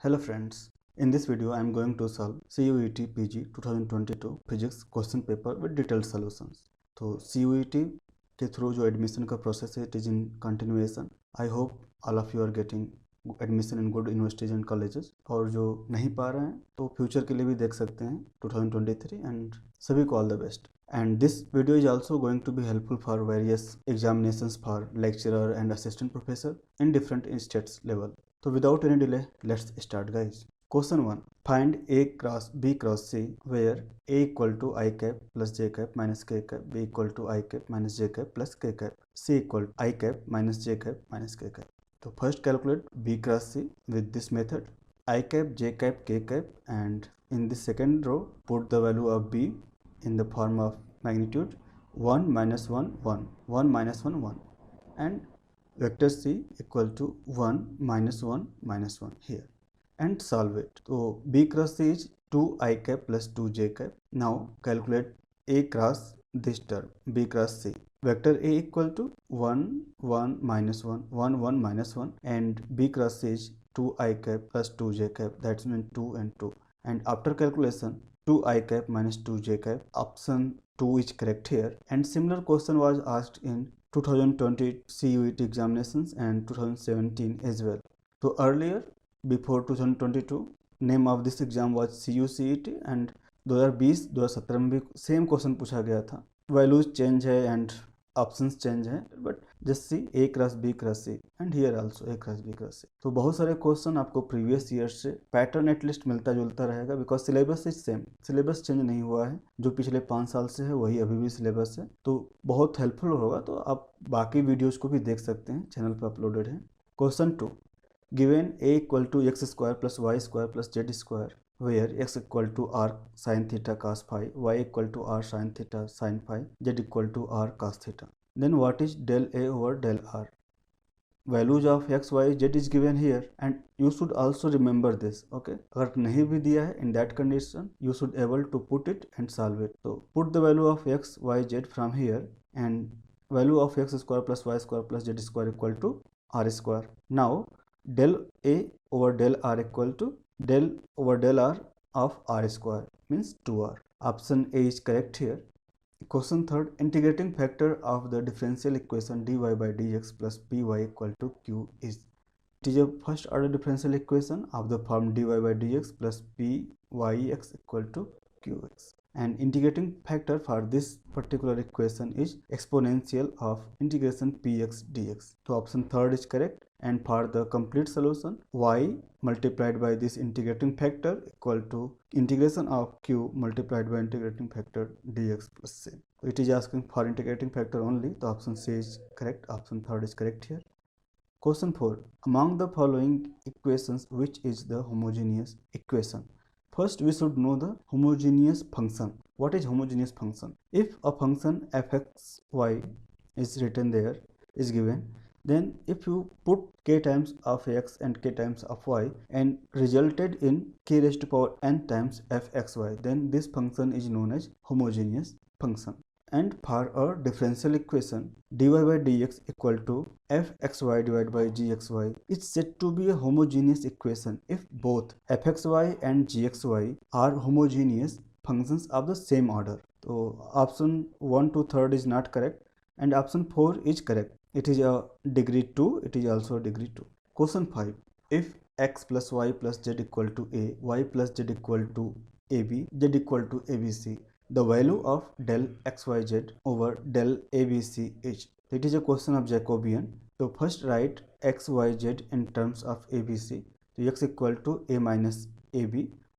Hello friends, in this video I am going to solve CUET PG 2022 Physics question paper with detailed solutions. तो CUET के through जो admission का process है, it is in continuation. I hope all of you are getting admission in good universities and colleges. और जो नहीं पा रहे हैं तो फ्यूचर के लिए भी देख सकते हैं 2023. एंड सभी को all the best. And this video is also going to be helpful for various examinations for lecturer and assistant professor in different states level. So without any delay, let's start guys. Question 1. Find A cross B cross C where A equal to I cap plus J cap minus K cap, B equal to I cap minus J cap plus K cap, C equal to I cap minus J cap minus K cap. So first calculate B cross C with this method. I cap, J cap, K cap, and in the second row put the value of B in the form of magnitude 1 minus 1 1 1 minus 1 1 and vector C equal to 1 minus 1 minus 1 here and solve it. So B cross C is 2 I cap plus 2 J cap. Now calculate A cross this term B cross C. Vector A equal to 1 1 minus 1 1 1 minus 1 and B cross C is 2 I cap plus 2 J cap, that's mean 2 and 2, and after calculation 2 I cap minus 2 J cap, option 2 is correct here. And similar question was asked in 2020 CUET examinations and 2017 as well. So earlier before 2022 name of this exam was CUCET and 2020-2017 में भी same question पूछा गया था. Values change है and options change है, but just see A cross B cross C and here also A cross B cross C. तो बहुत सारे क्वेश्चन आपको प्रीवियस ईयर से पैटर्न एटलीस्ट मिलता जुलता रहेगा because syllabus is same. Syllabus change नहीं हुआ है, जो पिछले 5 साल से है वही अभी भी सिलेबस है. तो बहुत हेल्पफुल होगा. तो आप बाकी वीडियोज को भी देख सकते हैं, चैनल पर अपलोडेड है. Question 2. Given A equal to X square plus Y square plus Z square where x equal to r sin theta cos phi, y equal to r sin theta sin phi, z equal to r cos theta. Then what is del a over del r? Values of x, y, z is given here and you should also remember this. Okay, अगर नहीं भी दिया है in that condition you should able to put it and solve it. So put the value of x, y, z from here and value of x square plus y square plus z square equal to r square. Now del a over del r equal to del over del r of r square means 2r. Option A is correct here. Question 3. Integrating factor of the differential equation dy by dx plus py equal to q is. It is a first order differential equation of the form dy by dx plus pyx equal to qx. And integrating factor for this particular equation is exponential of integration px dx. So option 3 is correct. And for the complete solution, y multiplied by this integrating factor equal to integration of q multiplied by integrating factor dx plus c. It is asking for integrating factor only. The option C is correct. Option 3 is correct here. Question 4. Among the following equations, which is the homogeneous equation? First, we should know the homogeneous function. What is homogeneous function? If a function fxy is written there, is given, then if you put k times of x and k times of y and resulted in k raised to power n times fxy, then this function is known as homogeneous function. And for a differential equation dy by dx equal to fxy divided by gxy is said to be a homogeneous equation if both fxy and gxy are homogeneous functions of the same order. So option 1 to 3 is not correct and option 4 is correct. It is a degree 2, it is also a degree 2. Question 5. If x plus y plus z equal to a, y plus z equal to ab, z equal to abc, the value of del xyz over del abc is. It is a question of Jacobian. So first write xyz in terms of abc. So x equal to a minus ab,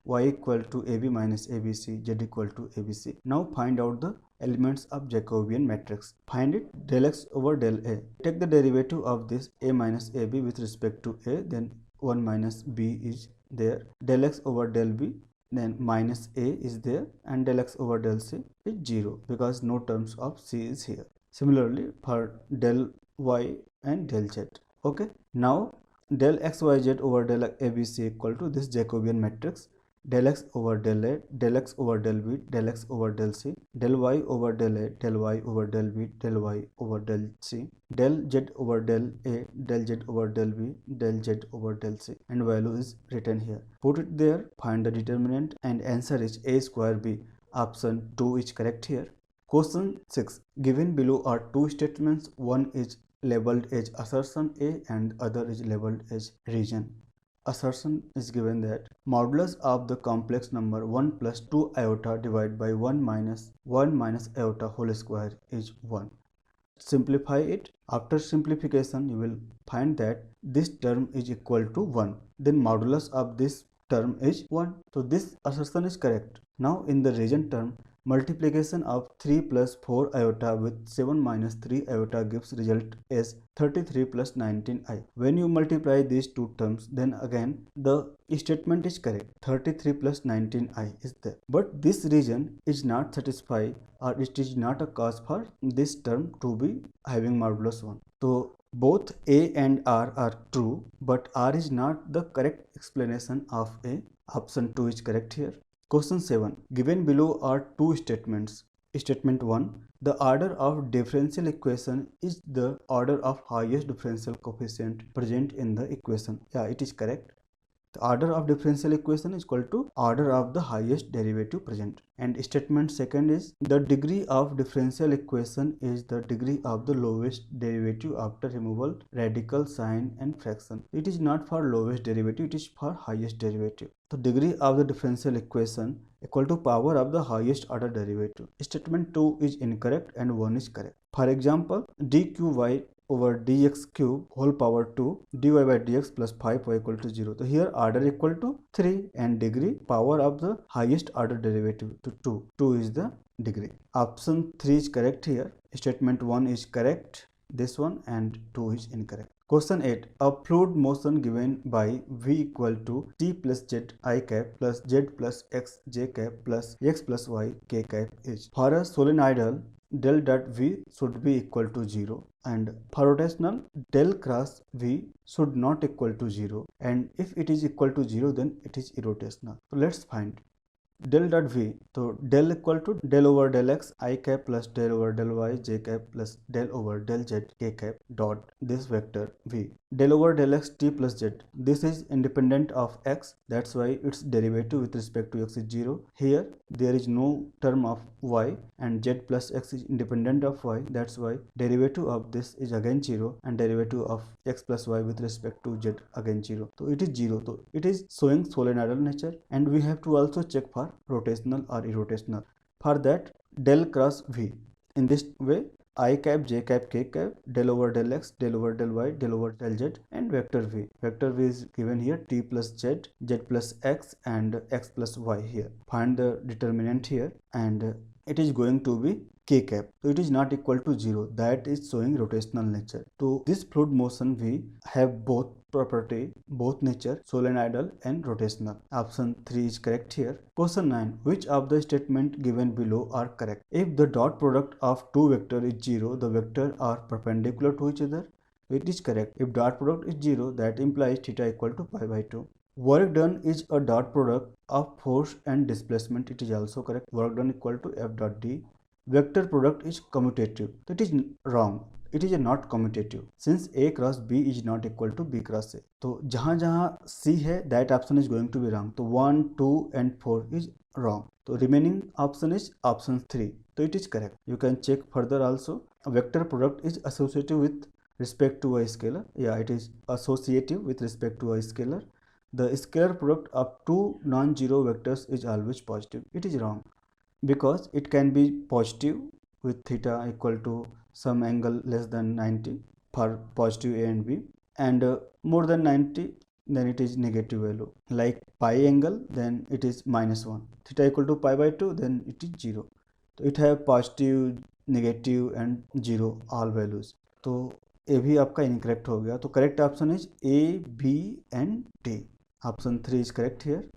y equal to ab minus abc, z equal to abc. Now find out the elements of Jacobian matrix. Find it del x over del a. Take the derivative of this a minus ab with respect to a, then 1 minus b is there, del x over del b, then minus a is there, and del x over del c is 0 because no terms of c is here. Similarly for del y and del z. Okay, now del xyz over del abc equal to this Jacobian matrix. del x over del a, del x over del b, del x over del c, del y over del a, del y over del b, del y over del c, del z over del a, del z over del b, del z over del c, and value is written here. Put it there, find the determinant, and answer is a square b. Option 2 is correct here. Question 6. Given below are two statements. One is labeled as assertion A and other is labeled as reason. Assertion is given that modulus of the complex number 1 plus 2 iota divided by 1 minus iota whole square is 1. Simplify it. After simplification, you will find that this term is equal to 1. Then modulus of this term is 1. So this assertion is correct. Now in the reason term, multiplication of 3 plus 4 iota with 7 minus 3 iota gives result as 33 plus 19i. When you multiply these two terms, then again the statement is correct. 33 plus 19i is there. But this reason is not satisfied, or it is not a cause for this term to be having modulus 1. So both A and R are true, but R is not the correct explanation of A. Option 2 is correct here. Question 7. Given below are two statements. Statement 1. The order of differential equation is the order of highest differential coefficient present in the equation. Yeah, it is correct. The order of differential equation is equal to order of the highest derivative present. And statement second is the degree of differential equation is the degree of the lowest derivative after removal, radical, sign and fraction. It is not for lowest derivative, it is for highest derivative. The degree of the differential equation equal to power of the highest order derivative. Statement 2 is incorrect and 1 is correct. For example, dqy over dx cube whole power 2 dy by dx plus 5y equal to 0. So here order equal to 3 and degree power of the highest order derivative to 2. 2 is the degree. Option 3 is correct here. Statement 1 is correct, this one, and 2 is incorrect. Question 8. A fluid motion given by v equal to t plus z I cap plus z plus x j cap plus x plus y k cap is. For a solenoidal, del dot v should be equal to 0, and for rotational, del cross v should not equal to 0, and if it is equal to 0, then it is irrotational. So let's find del dot v. So del equal to del over del x I cap plus del over del y j cap plus del over del z k cap dot this vector v. Del over del x t plus z. This is independent of x, that's why its derivative with respect to x is 0. Here there is no term of y, and z plus x is independent of y, that's why derivative of this is again 0, and derivative of x plus y with respect to z again 0. So it is 0. So it is showing solenoidal nature, and we have to also check for rotational or irrotational. For that, del cross v. In this way, I cap, j cap, k cap, del over del x, del over del y, del over del z, and vector v. Vector v is given here t plus z, z plus x, and x plus y here. Find the determinant here, and it is going to be k cap. So it is not equal to 0. That is showing rotational nature. So this fluid motion v have both property, both nature, solenoidal and rotational. Option 3 is correct here. Question 9. Which of the statement given below are correct? If the dot product of two vectors is 0, the vectors are perpendicular to each other. It is correct. If dot product is 0, that implies theta equal to pi by 2. Work done is a dot product of force and displacement. It is also correct. Work done equal to F dot D. Vector product is commutative. That is wrong. It is not commutative since A cross B is not equal to B cross A. तो जहाँ जहाँ C है, that option is going to be wrong. तो 1, 2 and 4 is wrong. So remaining option is option 3. So it is correct. You can check further also. A vector product is associative with respect to a scalar. Yeah, it is associative with respect to a scalar. The scalar product of two non-zero vectors is always positive. It is wrong because it can be positive with theta equal to some angle less than 90 for positive A and B, and more than 90, then it is negative value. Like pi angle, then it is -1. Theta equal to pi by 2, then it is 0. So it have positive, negative and 0 all values. तो ये भी आपका incorrect हो गया. तो correct option is A, B and D. Option 3 is correct here.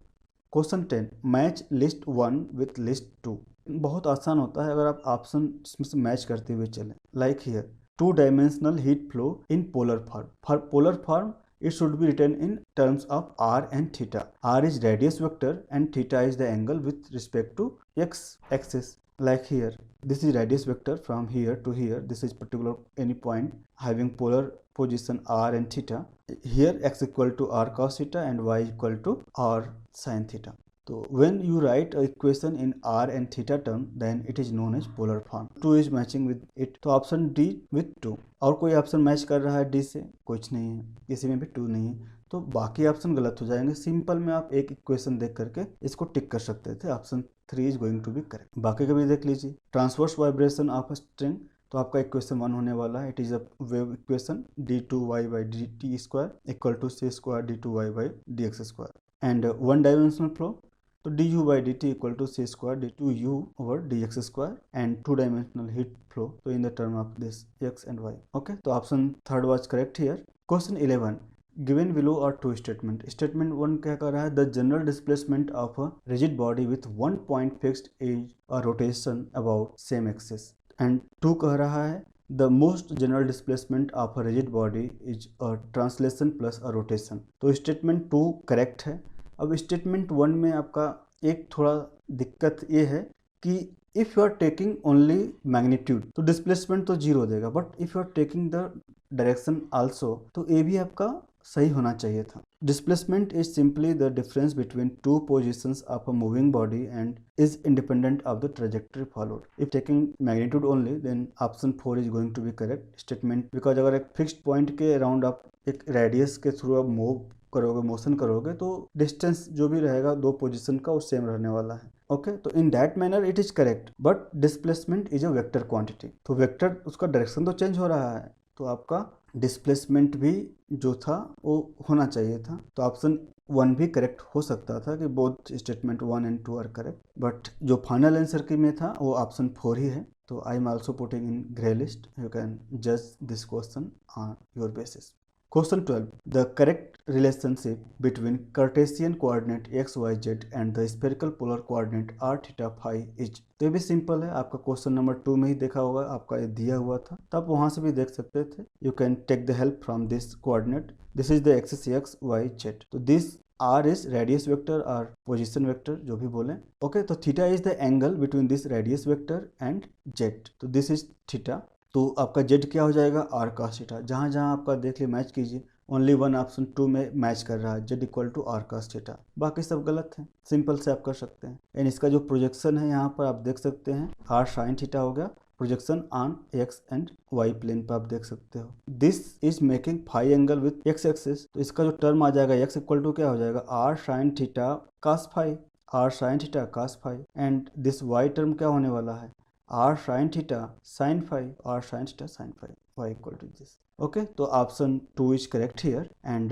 Question 10. Match list 1 with list 2. बहुत आसान होता है अगर आप ऑप्शन से मैच करते हुए चलें. Like here 2 dimensional heat flow in polar form. For polar form, it should be written in terms of r and theta. R is radius vector and theta is the angle with respect to x axis. Like here, this is radius vector from here to here. This is particular any point having polar position r and theta. Here x equal to r cos theta and y equal to r sin theta. So when you write a equation in r and theta term, then it is known as polar form. 2 is matching with it. तो option D with 2. और कोई option match कर रहा है D से? कुछ नहीं है, किसी में भी 2 नहीं है, तो बाकी ऑप्शन गलत हो जाएंगे. सिंपल में आप एक इक्वेशन देख करके इसको टिक कर सकते थे. Option 3 is going to be correct. बाकी का भी देख लीजिए. Transverse vibration of a string, तो आपका इक्वेशन 1 होने वाला है. It is a wave equation d2y by dt square equal to c square d2y by dx square. And one dimensional flow, तो du by dt equal to c square d2u over dx square. And two dimensional heat flow, तो in the term of this x and y. Okay, तो option 3 was correct here. Question 11, given below are two statement. Statement 1 क्या कर रहा है? The general displacement of a rigid body with 1 point fixed is a rotation about same axis. And 2 कह रहा है the most general displacement of a rigid body is a translation plus a rotation. तो statement 2 correct है. अब statement 1 में आपका एक थोड़ा दिक्कत ये है कि if you are taking only magnitude तो डिस्प्लेसमेंट तो 0 देगा, but if you are taking the direction also तो ये भी आपका सही होना चाहिए था. Displacement is simply the difference between two positions of a moving body and is independent of the trajectory followed. If taking magnitude only then option 4 is going to be correct statement. Because अगर एक fixed point के around आप एक radius के through आप move करोगे, motion करोगे, तो डिस्टेंस जो भी रहेगा दो पोजीशन का वो सेम रहने वाला है. ओके, तो in that manner it is correct, but displacement is a vector quantity. तो वेक्टर उसका डायरेक्शन तो चेंज हो रहा है, तो आपका डिस्प्लेसमेंट भी जो था वो होना चाहिए था. तो ऑप्शन 1 भी करेक्ट हो सकता था कि both statement 1 and 2 are correct, but जो फाइनल आंसर की में था वो ऑप्शन 4 ही है. तो I am also putting in grey list. You can जज this question on your basis. Question 12. The correct relationship between Cartesian coordinate x, y, z and the spherical polar coordinate r, theta, phi is. तो ये भी simple है. आपका question number 2 में ही देखा होगा, आपका ये दिया हुआ था, तो आप वहाँ से भी देख सकते थे. You can take the help from this coordinate. This is the axis x, y, z. तो दिस r इज रेडियस वेक्टर और पोजिशन वेक्टर जो भी बोले. ओके, तो theta is the angle between this radius vector and z. तो this is theta. तो आपका z क्या हो जाएगा? r cos theta. जहाँ जहाँ आपका देख लिए मैच कीजिए, ओनली 1 ऑप्शन 2 में मैच कर रहा है, z equal to r cos theta. बाकी सब गलत है. सिंपल से आप कर सकते हैं. एंड इसका जो प्रोजेक्शन है यहाँ पर आप देख सकते हैं, r sin थीटा हो गया. Projection on x and y plane पर आप देख सकते हो. This is making phi angle with x axis. तो इसका जो टर्म आ जाएगा x इक्वल टू क्या हो जाएगा? r sin theta cos phi. r sin theta cos phi. And this y term क्या होने वाला है? r sin theta sin phi, r sin theta sin phi, y equal to this. Okay, तो option 2 is correct here. And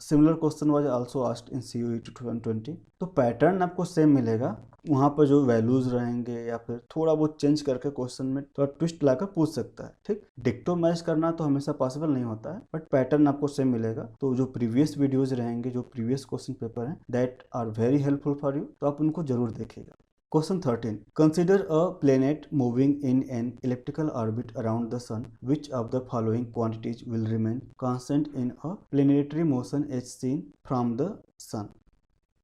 similar question was also asked in CUET 2020. तो pattern आपको same मिलेगा, वहाँ पर जो वैल्यूज रहेंगे या फिर थोड़ा बहुत चेंज करके क्वेश्चन में थोड़ा ट्विस्ट लाकर पूछ सकता है. ठीक, डिक्टो मैच करना तो हमेशा पॉसिबल नहीं होता है, बट पैटर्न आपको सेम मिलेगा. तो जो प्रीवियस वीडियोज रहेंगे, जो प्रीवियस क्वेश्चन पेपर हैं, that are very helpful for you. तो आप उनको जरूर देखिएगा. Question 13. Consider a planet moving in an elliptical orbit around the sun. Which of the following quantities will remain constant in a planetary motion as seen from the sun?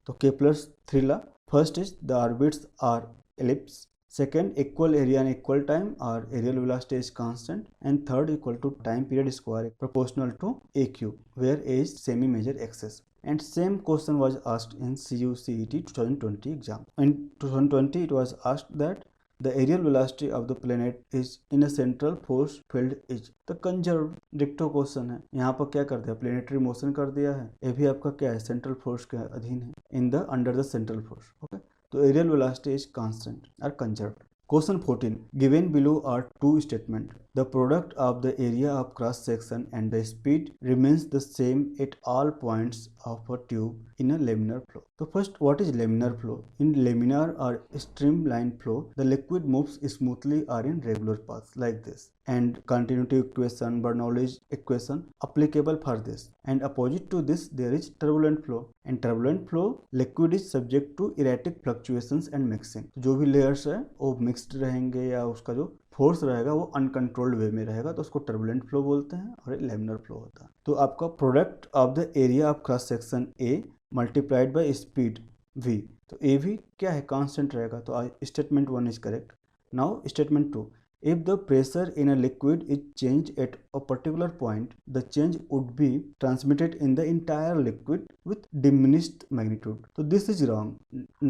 तो Kepler's 3 law. First is the orbits are ellipse. Second, equal area and equal time or areal velocity is constant. And third, equal to time period square proportional to AQ, where A is semi-major axis. And same question was asked in CUCET 2020 exam. In 2020 it was asked that the areal velocity of the planet is in a central force field is. तो conserve डिक्टो question है. यहाँ पर क्या कर दिया? Planetary motion कर दिया है. ये भी आपका क्या है? सेंट्रल फोर्स के अधीन है, in the under the central force. Okay, तो एरियल वेलोसिटी इज कांस्टेंट और conserved. Question 14. Given below are two statements. The product of the area of cross section and the speed remains the same at all points of a tube in a laminar flow. So first, what is laminar flow? In laminar or streamline flow, the liquid moves smoothly or in regular paths like this. And continuity equation, Bernoulli's equation applicable for this. And opposite to this, there is turbulent flow. And turbulent flow, liquid is subject to erratic fluctuations and mixing. जो भी layers है वो mixed रहेंगे या उसका जो force रहेगा वो अनकंट्रोल्ड वे में रहेगा, तो उसको टर्बुलेंट फ्लो बोलते हैं और ये लैमिनर फ्लो होता है। तो आपका product of the area of cross section A multiplied by speed v, तो ए वी क्या है, कांस्टेंट रहेगा। तो statement 1 is correct. Now statement 2, if the pressure in a liquid is changed at a particular point, the change would be transmitted in the entire liquid with diminished magnitude. So this is wrong,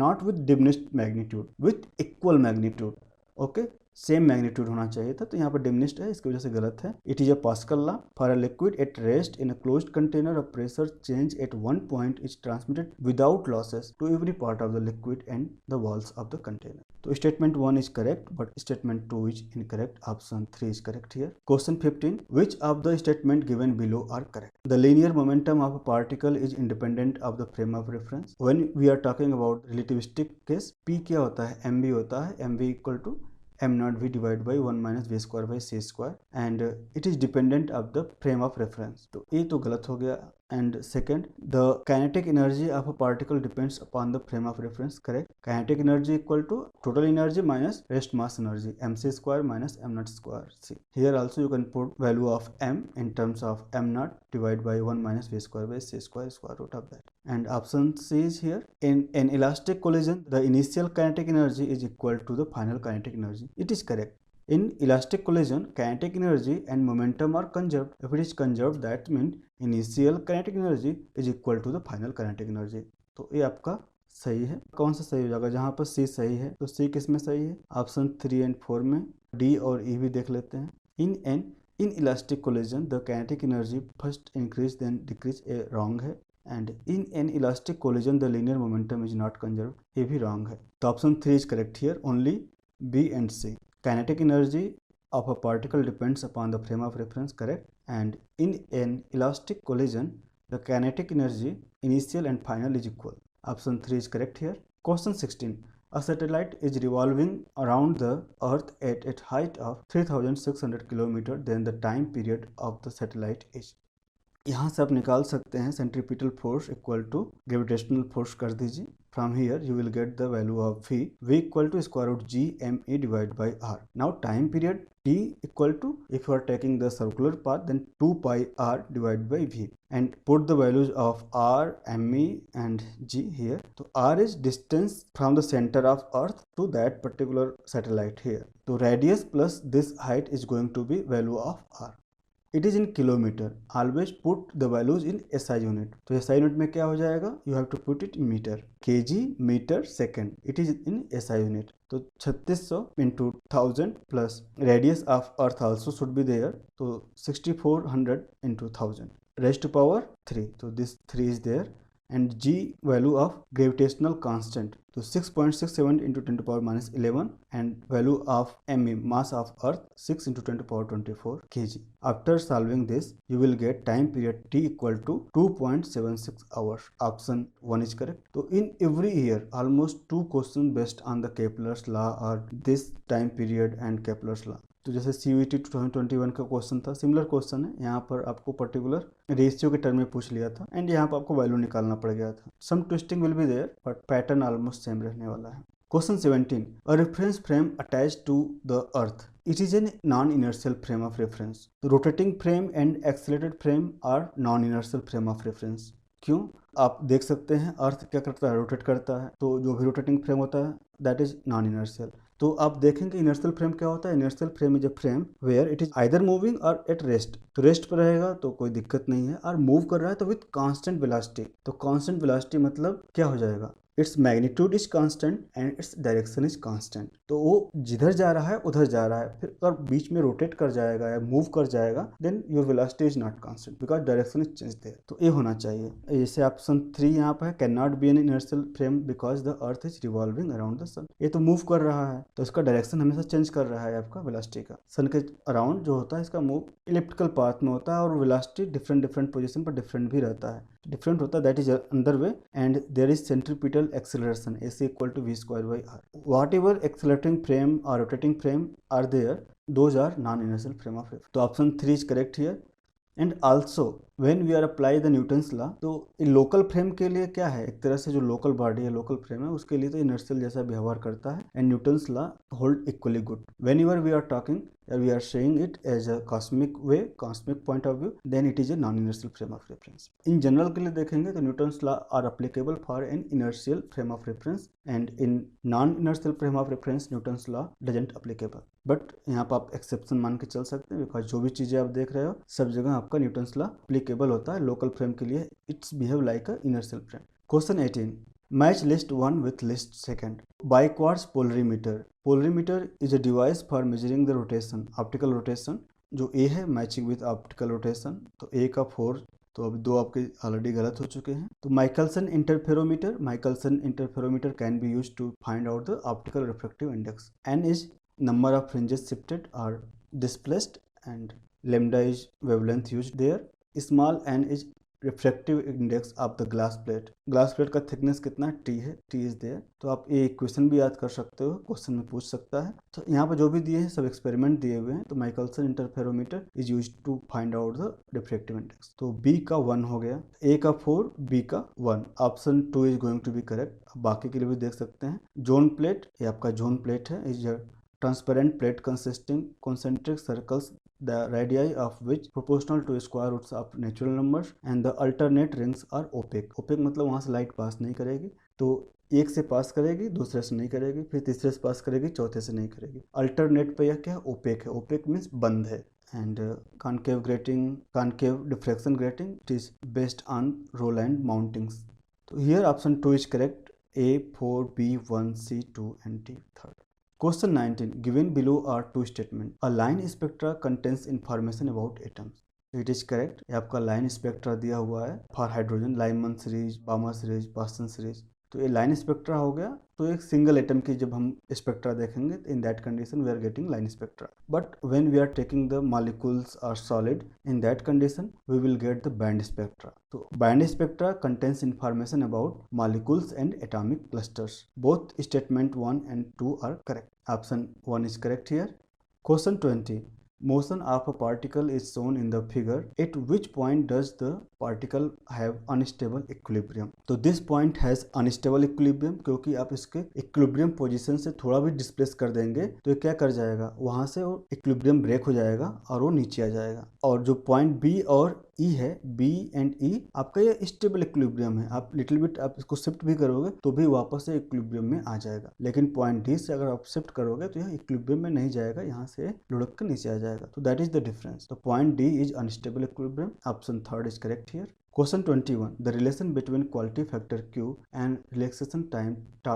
not with diminished magnitude, with equal magnitude. Okay, same magnitude होना चाहिए था, तो यहाँ पर diminished है, इसकी वजह से गलत है। It is a Pascal law for a liquid at rest in a closed container of pressure change at one point is transmitted without losses to every part of the liquid and the walls of the container. तो statement 1 is correct, but statement 2 is incorrect. Option 3 is correct here. Question 15. Which of the statement given below are correct? The linear momentum of a particle is independent of the frame of reference. When we are talking about relativistic case, P क्या होता है, mv होता है, mv equal to m naught v divided by 1 minus v square by c square, and it is dependent of the frame of reference. तो ये तो गलत हो गया। And second, the kinetic energy of a particle depends upon the frame of reference. Correct. Kinetic energy equal to total energy minus rest mass energy, mc square minus m naught square c. Here also you can put value of m in terms of m naught divided by 1 minus v square by c square, square root of that. And option C is here. In an elastic collision, the initial kinetic energy is equal to the final kinetic energy. It is correct. In elastic collision, kinetic energy and momentum are conserved. If it is conserved, that means initial kinetic energy is equal to the final kinetic energy. तो ये आपका सही है। कौन सा सही हो जाएगा, जहाँ पर C सही है तो C किस में सही है, ऑप्शन 3 and 4 में। D और E भी देख लेते हैं। In elastic collision, the kinetic energy first increase then decrease, a wrong है। And in an elastic collision, the linear momentum is not conserved, ये भी wrong है। तो option 3 is correct here, only B and C. Kinetic energy of a particle depends upon the frame of reference, correct. And in an elastic collision, the kinetic energy initial and final is equal. Option 3 is correct here. Question 16. A satellite is revolving around the earth at a height of 3600 km, then the time period of the satellite is. यहाँ से आप निकाल सकते हैं centripetal force equal to gravitational force कर दीजिए। From here you will get the value of v equal to square root G M A divide by R. Now time period t equal to, if you are taking the circular path, then 2 pi R divide by v, and put the values of r, me and g here. तो r is distance from the center of earth to that particular satellite here. तो radius plus this height is going to be value of r. It is in kilometer. Always put the values in SI unit. तो SI unit में क्या हो जाएगा, you have to put it in meter, kg, meter, second. It is in SI unit. तो 3600 into 1000 plus radius of earth also should be there. तो 6400 into 1000 raised to power 3. So this 3 is there. And g value of gravitational constant, तो 6.67 into 10 to power minus 11, and value of me, mass of earth, 6 into 10 to power 24 kg. After solving this, you will get time period t equal to 2.76 hours. Option 1 is correct. So in every year, almost 2 questions based on the Kepler's law or this time period and Kepler's law. तो जैसे CUET 2021 का question था, similar question है। यहाँ पर आपको particular ratio के term में पूछ लिया था, एंड यहाँ पर आपको वैल्यू निकालना पड़ गया था। Some twisting will be there, but pattern almost same रहने वाला है। Question 17, a reference frame attached to the earth, it is an non inertial frame of reference. Rotating frame and accelerated frame are non inertial frame of reference. क्यों, आप देख सकते हैं अर्थ क्या करता है, रोटेट करता है, तो जो भी रोटेटिंग फ्रेम होता है दैट इज नॉन इनर्शियल। तो आप देखेंगे इनर्शियल फ्रेम क्या होता है, inertial frame is a frame where it is either moving or at rest. तो रेस्ट पर रहेगा तो कोई दिक्कत नहीं है, और मूव कर रहा है तो विथ कांस्टेंट वेलोसिटी। तो कांस्टेंट वेलोसिटी मतलब क्या हो जाएगा, its magnitude is constant and its direction is constant. तो वो जिधर जा रहा है उधर जा रहा है, फिर अगर बीच में रोटेट कर जाएगा या मूव कर जाएगा, then your velocity is not constant because direction is change there. तो ये होना चाहिए। जैसे ऑप्शन 3 यहाँ पर है, can not be an inertial frame because the earth is revolving around the sun. ये तो मूव कर रहा है तो इसका डायरेक्शन हमेशा चेंज कर रहा है आपका वेलोसिटी का। सन के अराउंड जो होता है इसका मूव इलिप्टिकल पाथ में होता है, और वेलोसिटी डिफरेंट पोजीशन पर डिफरेंट भी रहता है, डिफरेंट होता है, that is another way, and there is centripetal acceleration AC equal to v square by r. Whatever accelerating frame or rotating frame are there, those are non-inertial frame of reference. तो option 3 is correct here. And also when we are apply the Newton's law, तो local frame के लिए क्या है, एक तरह से जो लोकल बॉडी है, लोकल फ्रेम है, उसके लिए तो इनर्शियल जैसा व्यवहार करता है and Newton's law hold equally good. Whenever we are talking we are saying it as a cosmic way, cosmic point of view, then it is a non-inertial frame of reference. In general के लिए देखेंगे तो Newton's law are applicable for an inertial frame of reference and in non-inertial frame of reference Newton's law doesn't applicable. But यहाँ पर आप exception मान के चल सकते हैं, बिकॉज जो भी चीजें आप देख रहे हो सब जगह आपका न्यूटन्स लॉ applicable होता है। लोकल फ्रेम के लिए it's behave like a inertial frame. Question 18. Match list 1 with list 2. Biquartz polarimeter. Polarimeter is a device for measuring the rotation, optical rotation. जो A है मैचिंग विथ ऑप्टिकल रोटेशन, तो A का 4, तो अब 2 आपके already गलत हो चुके हैं। तो Michelson interferometer can be use to find out the optical refractive index. N is number of fringes shifted or displaced and lambda is wavelength used there. Small n is refractive index of the glass plate. Glass plate का thickness कितना है, T है, T is there. तो आप ये equation भी याद कर सकते हो, क्वेश्चन में पूछ सकता है। तो यहाँ पर जो भी दिए हैं सब एक्सपेरिमेंट दिए हुए हैं। तो Michelson interferometer is use to find out the refractive index. तो बी का 1 हो गया, ए का 4, बी का 1। Option 2 is going to be correct. बाकी के लिए भी देख सकते हैं। जोन प्लेट, ये आपका जोन प्लेट है, is transparent plate consisting concentric circles, the radii of which proportional to square roots of natural numbers and the alternate rings are opaque. Opaque मतलब वहाँ से लाइट पास नहीं करेगी, तो एक से पास करेगी, दूसरे से नहीं करेगी, फिर तीसरे से पास करेगी, चौथे से नहीं करेगी। अल्टरनेट पे यह क्या है, ओपेक है। ओपेक मीन्स बंद है। And concave grating, concave diffraction grating, it is based on Rowland mountings. तो here option 2 is correct, A, 4, B, 1, C, 2 and D 3rd. Question 19. Given below are two statements. A line spectra contains information about atoms. It is correct. ये आपका line spectra दिया हुआ है for hydrogen, Lyman series, बामा series, Paschen series. तो ये line spectra हो गया। तो एक सिंगल एटम की जब हम स्पेक्ट्रा देखेंगे, in that condition we are getting line spectra. But when we are taking the molecules are solid, in that condition we will get the band spectra. तो band spectra contains information about molecules and atomic clusters. Both statement 1 and 2 are correct. Option 1 is correct here. Question 20. Motion of a particle is shown in the figure. At which point does the particle have unstable equilibrium? तो this point has unstable equilibrium क्योंकि आप इसके equilibrium position से थोड़ा भी displace कर देंगे तो ये क्या कर जाएगा, वहां से वो equilibrium ब्रेक हो जाएगा और वो नीचे आ जाएगा। और जो पॉइंट B और E है, B एंड E आपका ये स्टेबल इक्विलिब्रियम है। आप लिटिल बिट आप इसको शिफ्ट भी करोगे तो भी वापस से इक्विलिब्रियम में आ जाएगा। लेकिन पॉइंट D से अगर आप शिफ्ट करोगे तो यह इक्विलिब्रियम में नहीं जाएगा, यहाँ से लुढ़क कर नीचे आ जाएगा। तो दैट इज द डिफरेंस। तो point D is unstable equilibrium. Option 3rd is correct here. Question 21. The relation between quality factor Q and relaxation time tau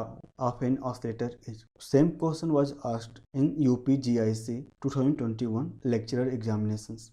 of an oscillator is. Same question was asked in UPGIC 2021 lecturer examinations.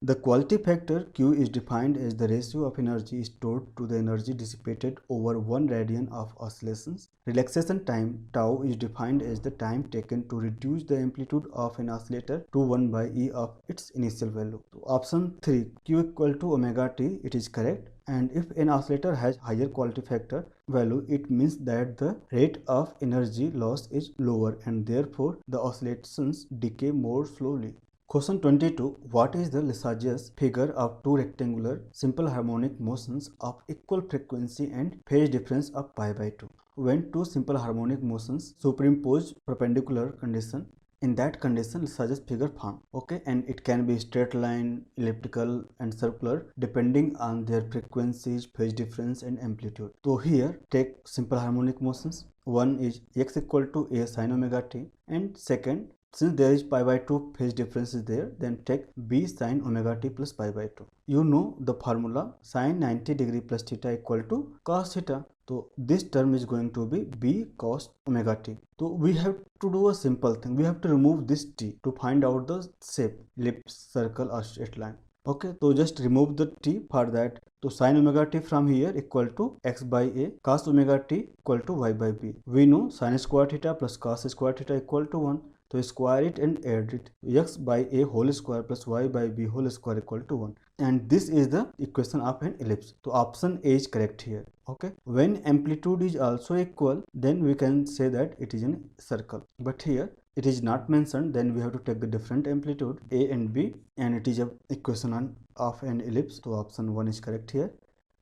The quality factor Q is defined as the ratio of energy stored to the energy dissipated over 1 radian of oscillations. Relaxation time tau is defined as the time taken to reduce the amplitude of an oscillator to 1 by E of its initial value. So option 3, Q equal to omega t, it is correct. And if an oscillator has higher quality factor value, it means that the rate of energy loss is lower and therefore the oscillations decay more slowly. Question 22. What is the Lissajous figure of two rectangular simple harmonic motions of equal frequency and phase difference of pi by 2? When two simple harmonic motions superimpose perpendicular condition, in that condition Lissajous figure form. Okay, and it can be straight line, elliptical and circular depending on their frequencies, phase difference and amplitude. So here take simple harmonic motions. One is x equal to a sin omega t, and second, since there is pi by 2 phase difference is there, then take b sin omega t plus pi by 2. You know the formula, sin 90 degree plus theta equal to cos theta. So this term is going to be b cos omega t. So we have to do a simple thing. We have to remove this t to find out the shape, ellipse, circle or straight line. Okay, so just remove the t for that. So sin omega t from here equal to x by a, cos omega t equal to y by b. We know sin square theta plus cos square theta equal to 1. तो square it and add it, x by a whole square plus y by b whole square equal to 1, and this is the equation of an ellipse. So option A is correct here. Okay, when amplitude is also equal, then we can say that it is a circle. But here it is not mentioned, then we have to take the different amplitude A and B, and it is a equation of an ellipse. So option 1 is correct here.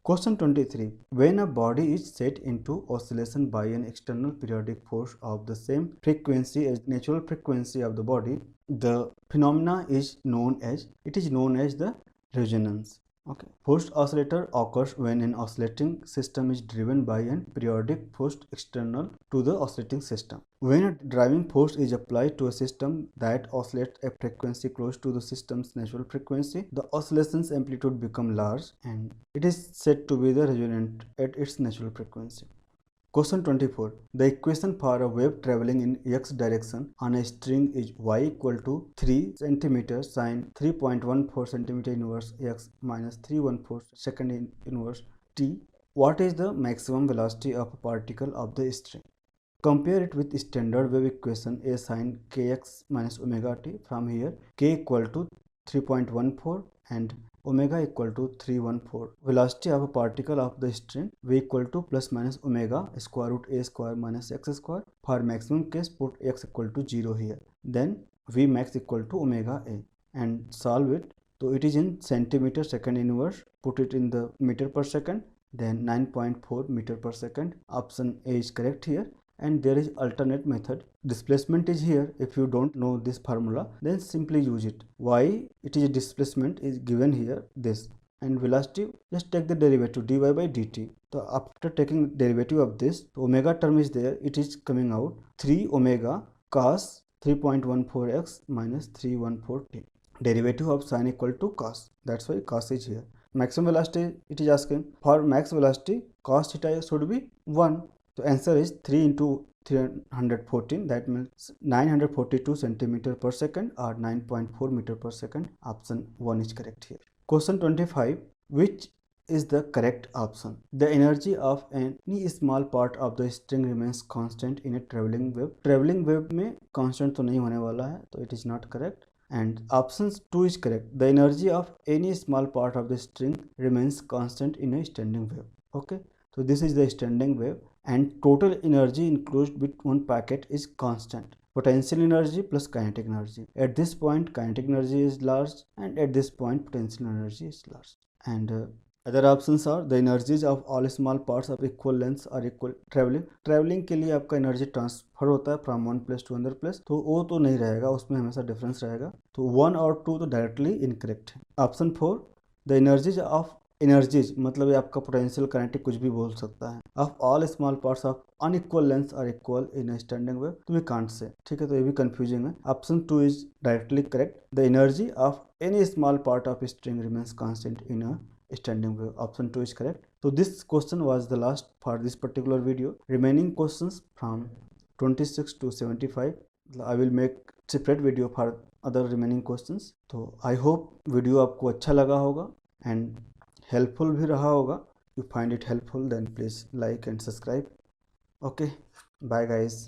Question 23. When a body is set into oscillation by an external periodic force of the same frequency as natural frequency of the body, the phenomena is known as the resonance. Okay. Forced oscillator occurs when an oscillating system is driven by an periodic force external to the oscillating system. When a driving force is applied to a system that oscillates at frequency close to the system's natural frequency, the oscillation's amplitude becomes large and it is said to be the resonant at its natural frequency. Question 24. The equation for a wave traveling in x direction on a string is y equal to 3 cm sine 3.14 cm inverse x minus 314 second inverse t. What is the maximum velocity of a particle of the string? Compare it with standard wave equation a sine kx minus omega t. From here, k equal to 3.14 and omega equal to 314. Velocity of a particle of the string v equal to plus minus omega square root a square minus x square. For maximum case, put x equal to 0 here. Then v max equal to omega a and solve it. So it is in centimeter second inverse. Put it in the meter per second. Then 9.4 meter per second. Option A is correct here. And there is alternate method. Displacement is here. If you don't know this formula, then simply use it. Why it is displacement is given here, this, and velocity, just take the derivative dy by dt. So after taking derivative of this, omega term is there, it is coming out 3 omega cos 3.14x minus 314t. Derivative of sine equal to cos, that's why cos is here. Maximum velocity, it is asking for max velocity, cos theta should be 1. So answer is 3 into 314, that means 942 centimeter per second or 9.4 meter per second. Option 1 is correct here. Question 25. Which is the correct option? The energy of any small part of the string remains constant in a traveling wave. Traveling wave में constant तो नहीं होने वाला है, तो it is not correct. And option 2 is correct. The energy of any small part of the string remains constant in a standing wave. Okay. So this is the standing wave and total energy enclosed with one packet is constant. Potential energy plus kinetic energy. At this point kinetic energy is large and at this point potential energy is large. And other options are the energies of all small parts of equal lengths are equal. Travelling के लिए आपका energy transfer होता है from one place to another place, तो वो तो नहीं रहेगा, उसमें हमेशा डिफरेंस रहेगा. तो 1 और 2 तो डायरेक्टली इनकरेक्ट है. Option 4 the energies of energies मतलब ये आपका पोटेंशियल काइनेटिक कुछ भी बोल सकता है. Of all small parts of unequal lengths are equal in standing wave, तो वी कांट से. ठीक है, तो ये भी कंफ्यूजिंग है. Option 2 is directly correct. The energy of any small part of string remains constant in a standing wave. Option 2 is correct. So this question was the last for this particular video. Remaining questions from 26 to 75 I will make separate video for other remaining questions. तो I hope video आपको अच्छा लगा होगा and helpful भी रहा होगा. You find it helpful then please like and subscribe. Okay, bye guys.